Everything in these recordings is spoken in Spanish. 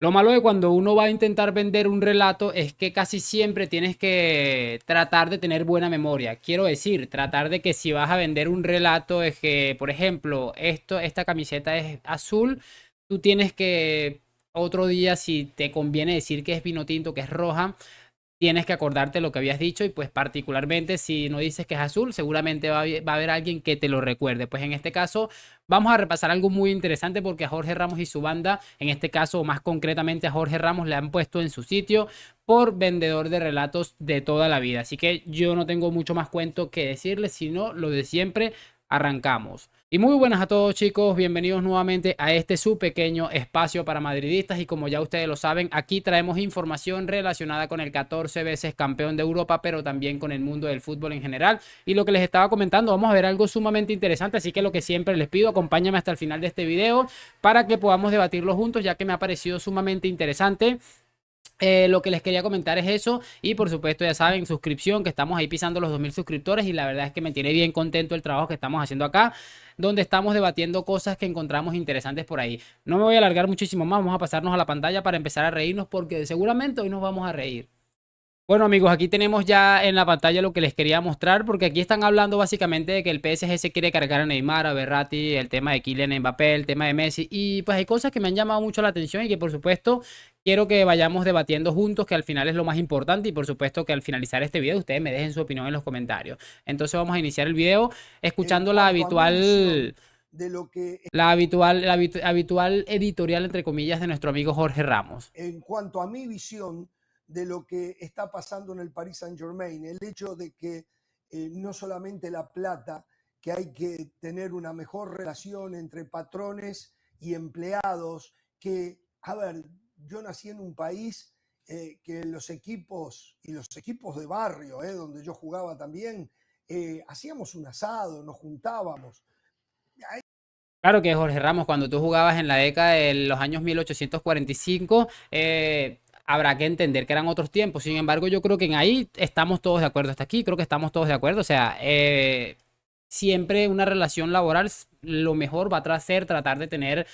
Lo malo de cuando uno va a intentar vender un relato es que casi siempre tienes que tratar de tener buena memoria. Quiero decir, tratar de que si vas a vender un relato es que, por ejemplo, esta camiseta es azul, tú tienes que otro día, si te conviene decir que es vino tinto, que es roja, tienes que acordarte lo que habías dicho y pues particularmente si no dices que es azul, seguramente va a haber alguien que te lo recuerde. Pues en este caso vamos a repasar algo muy interesante porque a Jorge Ramos y su banda, en este caso más concretamente a Jorge Ramos, le han puesto en su sitio por vendedor de relatos de toda la vida. Así que yo no tengo mucho más cuento que decirles, sino lo de siempre. Arrancamos. Y muy buenas a todos chicos, bienvenidos nuevamente a este su pequeño espacio para madridistas y como ya ustedes lo saben, aquí traemos información relacionada con el 14 veces campeón de Europa, pero también con el mundo del fútbol en general. Y lo que les estaba comentando, vamos a ver algo sumamente interesante, así que lo que siempre les pido, acompáñame hasta el final de este video para que podamos debatirlo juntos, ya que me ha parecido sumamente interesante. Lo que les quería comentar es eso y por supuesto ya saben, suscripción, que estamos ahí pisando los 2000 suscriptores y la verdad es que me tiene bien contento el trabajo que estamos haciendo acá, donde estamos debatiendo cosas que encontramos interesantes por ahí. No me voy a alargar muchísimo más, vamos a pasarnos a la pantalla para empezar a reírnos porque seguramente hoy nos vamos a reír. Bueno amigos, aquí tenemos ya en la pantalla lo que les quería mostrar, porque aquí están hablando básicamente de que el PSG se quiere cargar a Neymar, a Verratti, el tema de Kylian Mbappé, el tema de Messi, y pues hay cosas que me han llamado mucho la atención y que por supuesto quiero que vayamos debatiendo juntos, que al final es lo más importante, y por supuesto que al finalizar este video ustedes me dejen su opinión en los comentarios. Entonces vamos a iniciar el video En escuchando cuanto a mi visión de lo que, habitual editorial entre comillas de nuestro amigo Jorge Ramos. en cuanto a mi visión de lo que está pasando en el Paris Saint-Germain, el hecho de que no solamente la plata, que hay que tener una mejor relación entre patrones y empleados, que, a ver, yo nací en un país que los equipos y los equipos de barrio, donde yo jugaba también, hacíamos un asado, nos juntábamos. Claro que Jorge Ramos, cuando tú jugabas en la década de los años 1845, habrá que entender que eran otros tiempos. Sin embargo, yo creo que en ahí estamos todos de acuerdo. Hasta aquí creo que estamos todos de acuerdo. O sea, siempre una relación laboral, lo mejor va a ser tratar de tener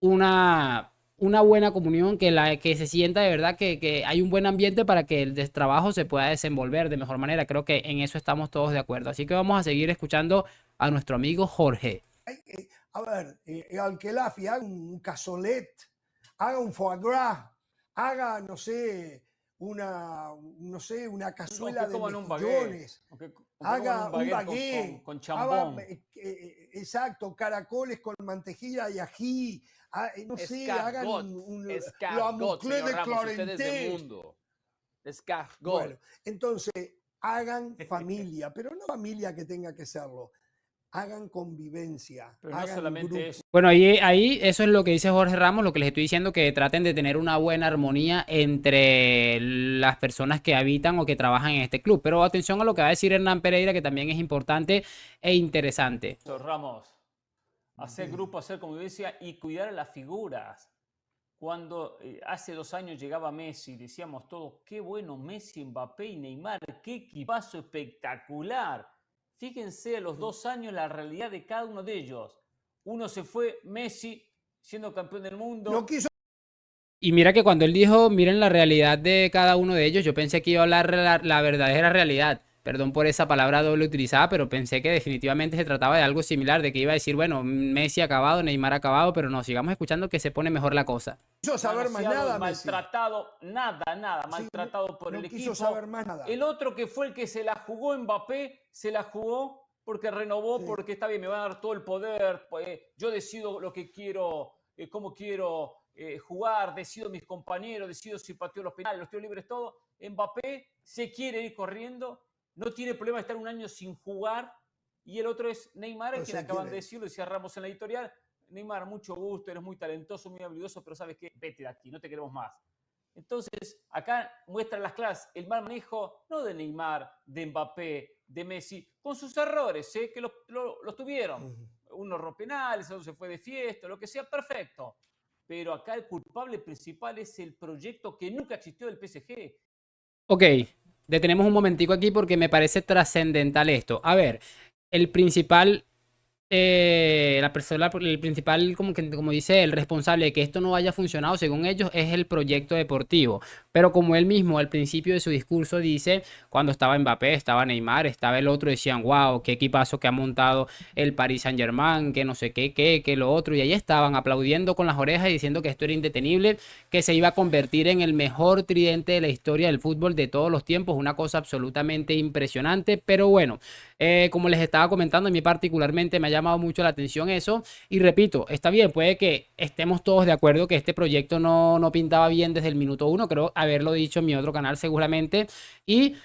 una buena comunión, que se sienta de verdad que hay un buen ambiente para que el trabajo se pueda desenvolver de mejor manera. Creo que en eso estamos todos de acuerdo. Así que vamos a seguir escuchando a nuestro amigo Jorge. A ver, al que Lafi haga un cazolet, haga un foie gras, haga, no sé, una cazuela de mejillones, haga un baguette, haga, chambón. exacto, caracoles con mantequilla y ají, no sé, hagan la Escargot, mouclé señor de Ramos, usted es de Clarenté. mundo. Escargot. Bueno, entonces hagan familia, pero no familia que tenga que serlo. Hagan convivencia, Pero no hagan solamente grupo. eso. Bueno, ahí eso es lo que dice Jorge Ramos, lo que les estoy diciendo, que traten de tener una buena armonía entre las personas que habitan o que trabajan en este club. Pero atención a lo que va a decir Hernán Pereira, que también es importante e interesante. Ramos, hacer grupo, hacer convivencia y cuidar a las figuras. Cuando hace 2 años llegaba Messi, decíamos todos, qué bueno Messi, Mbappé y Neymar, qué equipazo espectacular. Fíjense a los 2 años la realidad de cada uno de ellos. Uno se fue, Messi, siendo campeón del mundo. No quiso. Y mira que cuando él dijo, miren la realidad de cada uno de ellos, yo pensé que iba a hablar la verdadera realidad. Perdón por esa palabra doble utilizada, pero pensé que definitivamente se trataba de algo similar, de que iba a decir, bueno, Messi ha acabado, Neymar ha acabado, pero no, sigamos escuchando que se pone mejor la cosa. Quiso saber más nada, Messi. Maltratado, nada, Sí, maltratado por no el quiso equipo. saber más nada. El otro que fue el que se la jugó, Mbappé, se la jugó porque renovó, Sí. porque está bien, me va a dar todo el poder, yo decido lo que quiero, cómo quiero jugar, decido mis compañeros, decido si pateo los penales, los tiros libres, todo. Mbappé se quiere ir corriendo, no tiene problema de estar un año sin jugar, y el otro es Neymar, quien acaban de decirlo, decía Ramos en la editorial. Neymar, mucho gusto, eres muy talentoso, muy habilidoso, pero ¿sabes qué? Vete de aquí, no te queremos más. Entonces, acá muestran las clases el mal manejo, no de Neymar, de Mbappé, de Messi, con sus errores, que los tuvieron. Uno rompe penales, otro se fue de fiesta, lo que sea, perfecto. Pero acá el culpable principal es el proyecto que nunca existió del PSG. Ok, detenemos un momentico aquí porque me parece trascendental esto. A ver, el principal la persona, el principal, como dice el responsable de que esto no haya funcionado según ellos es el proyecto deportivo. Pero como él mismo al principio de su discurso dice, cuando estaba Mbappé, estaba Neymar, estaba el otro, decían, wow, qué equipazo que ha montado el Paris Saint-Germain, que no sé qué, lo otro. Y ahí estaban aplaudiendo con las orejas y diciendo que esto era indetenible, que se iba a convertir en el mejor tridente de la historia del fútbol de todos los tiempos. Una cosa absolutamente impresionante. Pero bueno. Como les estaba comentando, a mí particularmente me ha llamado mucho la atención eso. Y repito, está bien, puede que estemos todos de acuerdo que este proyecto no pintaba bien desde el minuto uno. Creo haberlo dicho en mi otro canal seguramente. Y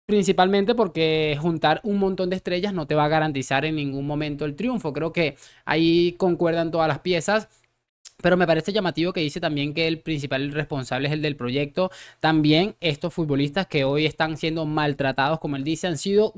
principalmente porque juntar un montón de estrellas no te va a garantizar en ningún momento el triunfo. Creo que ahí concuerdan todas las piezas. Pero me parece llamativo que dice también que el principal responsable es el del proyecto. También estos futbolistas que hoy están siendo maltratados, como él dice, han sido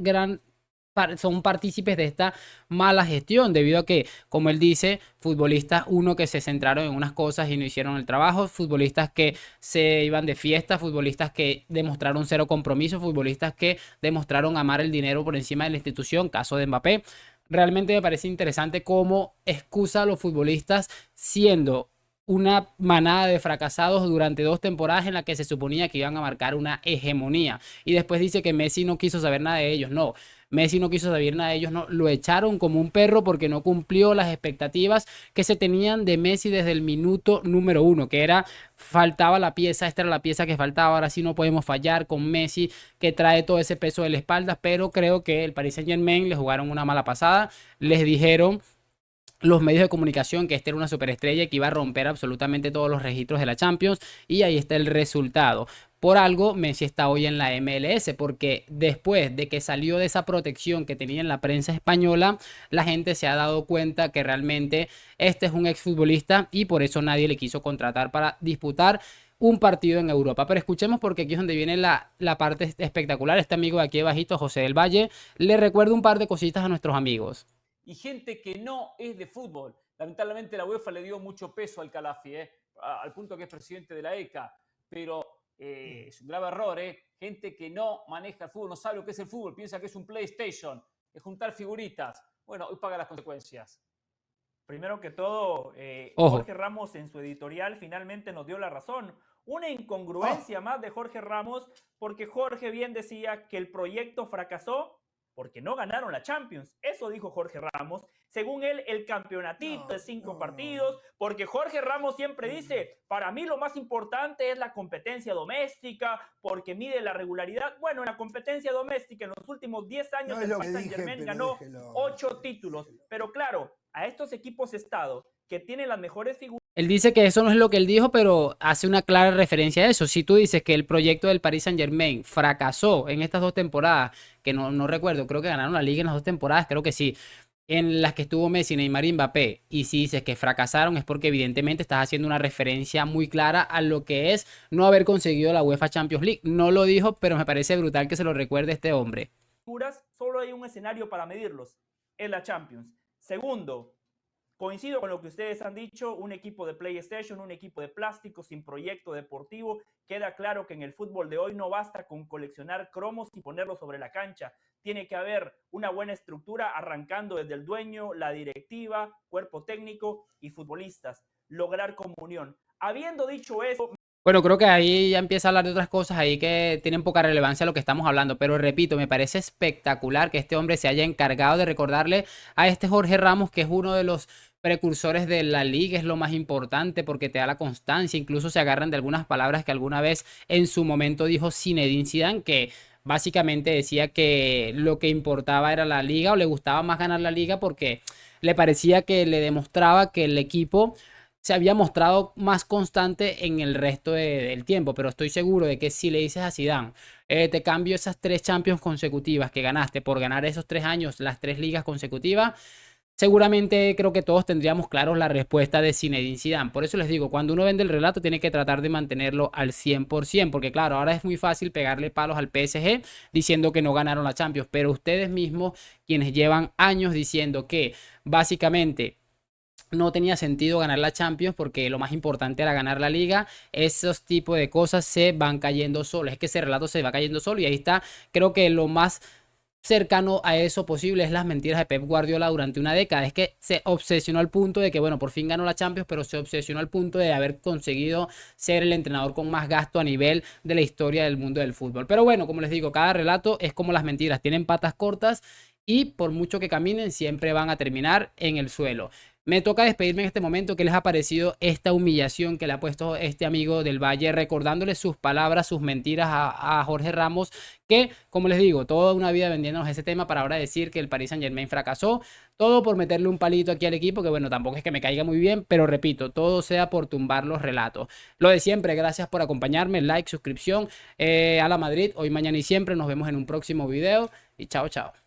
son partícipes de esta mala gestión, debido a que, como él dice, futbolistas, uno, que se centraron en unas cosas y no hicieron el trabajo, futbolistas que se iban de fiesta, futbolistas que demostraron cero compromiso, futbolistas que demostraron amar el dinero por encima de la institución, caso de Mbappé. Realmente me parece interesante cómo excusa a los futbolistas siendo una manada de fracasados durante 2 temporadas en las que se suponía que iban a marcar una hegemonía. Y después dice que Messi no quiso saber nada de ellos. No, Messi no quiso saber nada de ellos, no. Lo echaron como un perro porque no cumplió las expectativas que se tenían de Messi desde el minuto número uno, que era, faltaba la pieza, esta era la pieza que faltaba, ahora sí no podemos fallar con Messi, que trae todo ese peso de la espalda. Pero creo que el Paris Saint-Germain le jugaron una mala pasada, les dijeron los medios de comunicación que esta era una superestrella y que iba a romper absolutamente todos los registros de la Champions, y ahí está el resultado. Por algo Messi está hoy en la MLS, porque después de que salió de esa protección que tenía en la prensa española, la gente se ha dado cuenta que realmente este es un exfutbolista y por eso nadie le quiso contratar para disputar un partido en Europa. Pero escuchemos, porque aquí es donde viene la parte espectacular. Este amigo de aquí bajito, José del Valle, le recuerda un par de cositas a nuestros amigos. Y gente que no es de fútbol. Lamentablemente la UEFA le dio mucho peso al Calafi, al punto que es presidente de la ECA, pero es un grave error. Gente que no maneja el fútbol, no sabe lo que es el fútbol, piensa que es un PlayStation, es juntar figuritas. Bueno, hoy paga las consecuencias. Primero que todo, Ojo. Jorge Ramos en su editorial finalmente nos dio la razón. Una incongruencia más de Jorge Ramos, porque Jorge bien decía que el proyecto fracasó porque no ganaron la Champions. Eso dijo Jorge Ramos. Según él, el campeonatito de 5 partidos, porque Jorge Ramos siempre dice, para mí lo más importante es la competencia doméstica, porque mide la regularidad. Bueno, en la competencia doméstica, en los últimos 10 años, el Paris Saint-Germain ganó 8 títulos. Pero claro, a estos equipos Estado que tienen las mejores figuras. Él dice que eso no es lo que él dijo, pero hace una clara referencia a eso. Si tú dices que el proyecto del Paris Saint-Germain fracasó en estas 2 temporadas, que no recuerdo, creo que ganaron la liga en las 2 temporadas, creo que sí, en las que estuvo Messi, Neymar y Mbappé, y si dices que fracasaron es porque evidentemente estás haciendo una referencia muy clara a lo que es no haber conseguido la UEFA Champions League. No lo dijo, pero me parece brutal que se lo recuerde este hombre. Solo hay un escenario para medirlos, es la Champions. Segundo, coincido con lo que ustedes han dicho, un equipo de PlayStation, un equipo de plástico sin proyecto deportivo. Queda claro que en el fútbol de hoy no basta con coleccionar cromos y ponerlos sobre la cancha. Tiene que haber una buena estructura arrancando desde el dueño, la directiva, cuerpo técnico y futbolistas. Lograr comunión. Habiendo dicho eso... Bueno, creo que ahí ya empieza a hablar de otras cosas ahí que tienen poca relevancia a lo que estamos hablando, pero repito, me parece espectacular que este hombre se haya encargado de recordarle a este Jorge Ramos, que es uno de los precursores de la liga, es lo más importante porque te da la constancia. Incluso se agarran de algunas palabras que alguna vez en su momento dijo Zinedine Zidane, que básicamente decía que lo que importaba era la liga, o le gustaba más ganar la liga porque le parecía que le demostraba que el equipo se había mostrado más constante en el resto del tiempo. Pero estoy seguro de que si le dices a Zidane, te cambio esas 3 Champions consecutivas que ganaste por ganar esos 3 años, las 3 ligas consecutivas, seguramente creo que todos tendríamos claros la respuesta de Zinedine Zidane. Por eso les digo, cuando uno vende el relato tiene que tratar de mantenerlo al 100%, porque claro, ahora es muy fácil pegarle palos al PSG diciendo que no ganaron la Champions, pero ustedes mismos, quienes llevan años diciendo que básicamente no tenía sentido ganar la Champions porque lo más importante era ganar la liga, esos tipos de cosas se van cayendo solos. Es que ese relato se va cayendo solo, y ahí está, creo que lo más cercano a eso posible es las mentiras de Pep Guardiola durante una década. Es que se obsesionó al punto de que, bueno, por fin ganó la Champions, pero se obsesionó al punto de haber conseguido ser el entrenador con más gasto a nivel de la historia del mundo del fútbol. Pero bueno, como les digo, cada relato es como las mentiras, tienen patas cortas y por mucho que caminen, siempre van a terminar en el suelo. Me toca despedirme en este momento. ¿Qué les ha parecido esta humillación que le ha puesto este amigo del Valle, recordándole sus palabras, sus mentiras a Jorge Ramos? Que, como les digo, toda una vida vendiéndonos ese tema para ahora decir que el Paris Saint-Germain fracasó. Todo por meterle un palito aquí al equipo, que bueno, tampoco es que me caiga muy bien, pero repito, todo sea por tumbar los relatos. Lo de siempre, gracias por acompañarme, like, suscripción, a la Madrid, hoy, mañana y siempre. Nos vemos en un próximo video y chao, chao.